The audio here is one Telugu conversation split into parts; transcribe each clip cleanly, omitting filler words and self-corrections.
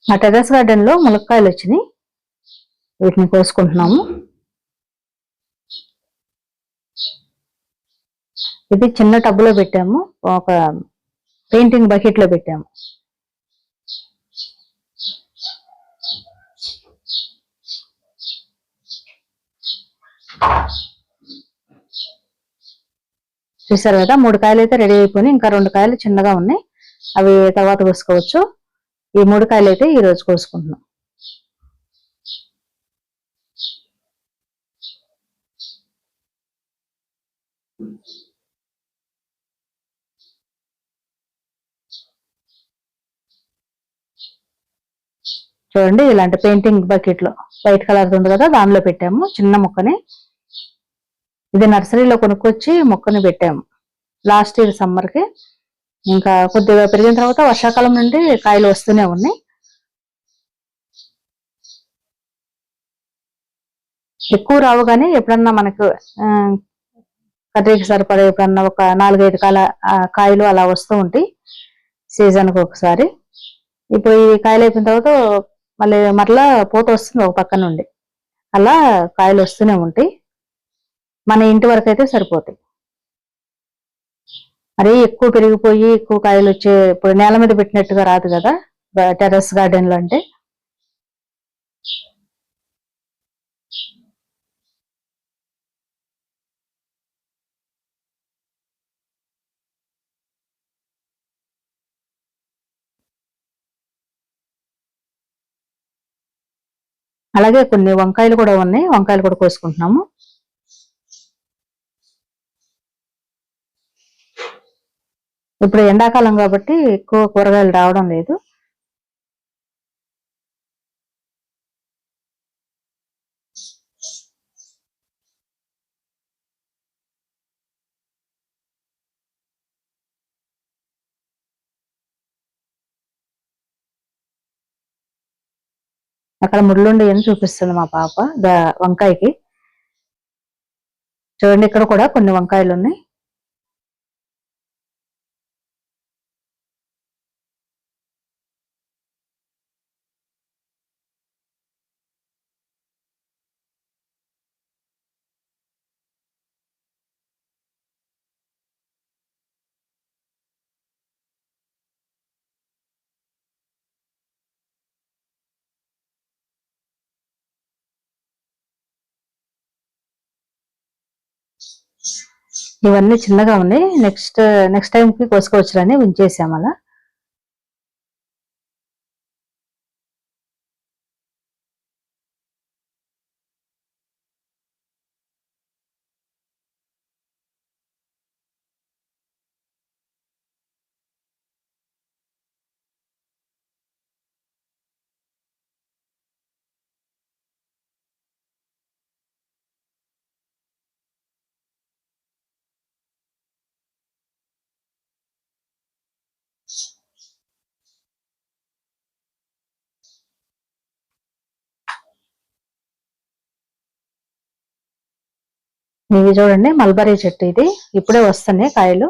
మా టెర్రస్ గార్డెన్ లో ములక్కాయలు వచ్చినాయి, వీటిని కోసుకుంటున్నాము. ఇది చిన్న టబ్బులో పెట్టాము, ఒక పెయింటింగ్ బకెట్ లో పెట్టాము. చూసారు కదా, 3 కాయలు అయితే రెడీ అయిపోయినాయి. ఇంకా 2 కాయలు చిన్నగా ఉన్నాయి, అవి తర్వాత కోసుకోవచ్చు. ఈ 3 కాయలు అయితే ఈ రోజు కోసుకుంటున్నాం. చూడండి, ఇలాంటి పెయింటింగ్ బకెట్ లో వైట్ కలర్ ఉంది కదా, దానిలో పెట్టాము చిన్న మొక్కని. ఇది నర్సరీలో కొనుక్కొచ్చి మొక్కని పెట్టాము లాస్ట్ ఇయర్ సమ్మర్ కి. ఇంకా కొద్దిగా పెరిగిన తర్వాత వర్షాకాలం నుండి కాయలు వస్తూనే ఉన్నాయి. ఎక్కువ రావు, కానీ ఎప్పుడన్నా మనకు కర్రీకి సరిపడే ఎప్పుడన్నా ఒక 4-5 కాయలు అలా వస్తూ ఉంటాయి సీజన్కి ఒకసారి. ఇప్పుడు ఈ కాయలు అయిపోయిన తర్వాత మరలా పూత వస్తుంది ఒక పక్క నుండి, అలా కాయలు వస్తూనే ఉంటాయి. మన ఇంటి వరకు అయితే సరిపోతాయి. మరి ఎక్కువ పెరిగిపోయి ఎక్కువ కాయలు వచ్చే, ఇప్పుడు నేల మీద పెట్టినట్టుగా రాదు కదా టెర్రస్ గార్డెన్ లో అంటే. అలాగే కొన్ని వంకాయలు కూడా ఉన్నాయి, వంకాయలు కూడా కోసుకుంటున్నాము. ఇప్పుడు ఎండాకాలం కాబట్టి ఎక్కువ కూరగాయలు రావడం లేదు. అక్కడ ముళ్ళుండి అని చూపిస్తుంది మా పాప వంకాయకి. చూడండి, ఇక్కడ కూడా కొన్ని వంకాయలు ఉన్నాయి. ఇవన్నీ చిన్నగా ఉన్నాయి, నెక్స్ట్ టైంకి కోసుకోవచ్చులని ఉంచేసాం అలా. ఇవి చూడండి, మల్బరీ చెట్టు, ఇది ఇప్పుడే వస్తున్నాయి కాయలు.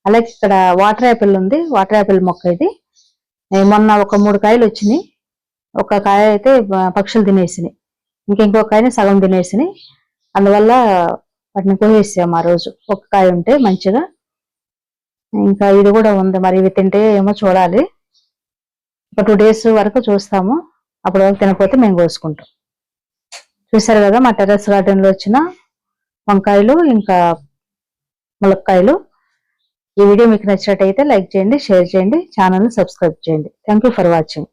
అలాగే ఇక్కడ వాటర్ యాపిల్ ఉంది, వాటర్ యాపిల్ మొక్క ఇది. మొన్న ఒక 3 కాయలు వచ్చినాయి, ఒక కాయ అయితే పక్షులు తినేసినాయి, ఇంకొక కాయని సగం తినేసినాయి. అందువల్ల వాటిని కోసేసాం ఆ రోజు, ఒక కాయ ఉంటే మంచిగా. ఇంకా ఇది కూడా ఉంది, మరి ఇవి తింటే ఏమో చూడాలి. ఒక 2 days వరకు చూస్తాము, అప్పటి వరకు తినకపోతే మేము కోసుకుంటాం. చూసారు కదా, మా టెర్రస్ గార్డెన్ లో వచ్చిన వంకాయలు ఇంకా ములక్కాయలు. ఈ వీడియో మీకు నచ్చినట్టయితే లైక్ చేయండి, షేర్ చేయండి, ఛానల్ని సబ్స్క్రైబ్ చేయండి. Thank you for watching.